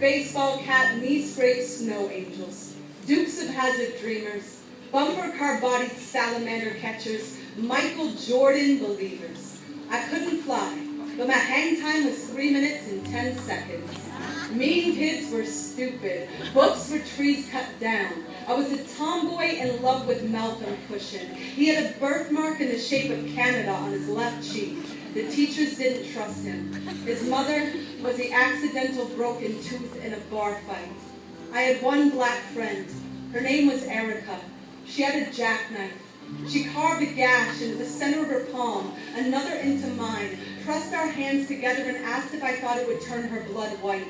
baseball cap, knee-scraped snow angels, Dukes of Hazzard dreamers, bumper car-bodied salamander catchers, Michael Jordan believers. I couldn't fly, but my hang time was 3 minutes and 10 seconds. Mean kids were stupid. Books were trees cut down. I was a tomboy in love with Malcolm Cushion. He had a birthmark in the shape of Canada on his left cheek. The teachers didn't trust him. His mother was the accidental broken tooth in a bar fight. I had one black friend. Her name was Erica. She had a jackknife. She carved a gash into the center of her palm, another into mine, pressed our hands together and asked if I thought it would turn her blood white.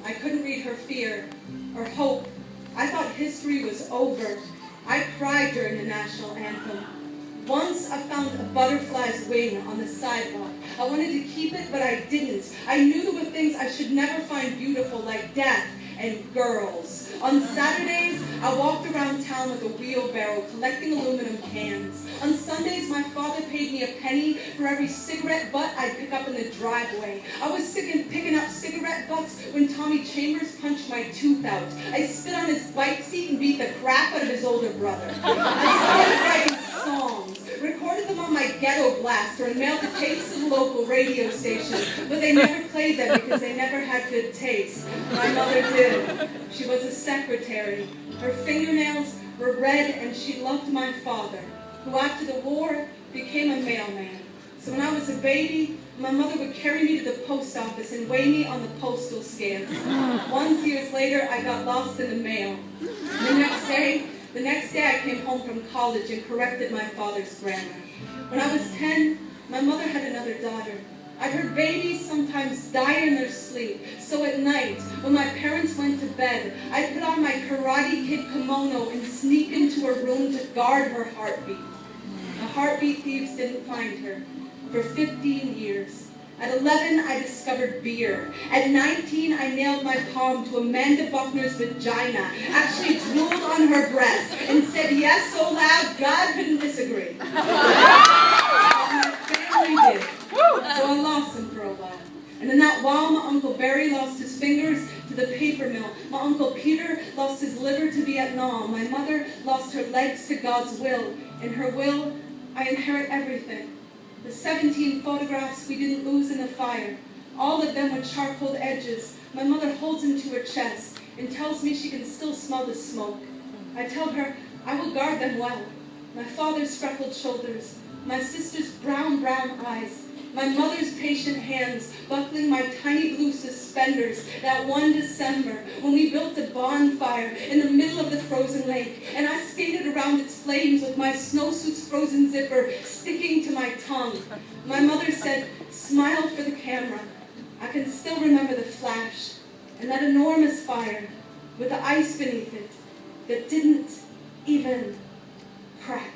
I couldn't read her fear or hope. I thought history was over. I cried during the national anthem. Once I found a butterfly's wing on the sidewalk. I wanted to keep it, but I didn't. I knew there were things I should never find beautiful, like death and girls. On Saturdays, I walked around town with a wheelbarrow collecting aluminum cans. On Sundays, my father paid me a penny for every cigarette butt I'd pick up in the driveway. I was sick of picking up cigarette butts when Tommy Chambers punched my tooth out. I spit on his bike seat and beat the crap out of his older brother. I started writing songs, recorded them on my ghetto blaster, and mailed the tapes to the local radio station, but they never played them because they never had good taste. My mother did. She was a secretary. Her fingernails were red, and she loved my father, who after the war became a mailman. So when I was a baby, my mother would carry me to the post office and weigh me on the postal scales. Once, years later, I got lost in the mail. The next day I came home from college and corrected my father's grammar. When I was 10, my mother had another daughter. I heard babies sometimes die in their sleep, so at night, when my parents went to bed, I put on my Karate Kid kimono and sneak into her room to guard her heartbeat. The heartbeat thieves didn't find her for 15 years. At 11, I discovered beer. At 19, I nailed my palm to Amanda Buckner's vagina, actually drooled on her breast, and said yes so loud God couldn't disagree. My family did. So I lost him for a while. And in that while, my Uncle Barry lost his fingers to the paper mill. My Uncle Peter lost his liver to Vietnam. My mother lost her legs to God's will. In her will, I inherit everything. The 17 photographs we didn't lose in the fire, all of them with charcoal edges. My mother holds them to her chest and tells me she can still smell the smoke. I tell her I will guard them well. My father's freckled shoulders, my sister's brown eyes, my mother's patient hands buckling my tiny blue suspenders that one December when we built a bonfire in the middle of the frozen lake, and I skated around its flames with my snowsuit's frozen zipper sticking to my tongue. My mother said, "Smile for the camera." I can still remember the flash and that enormous fire with the ice beneath it that didn't even crack.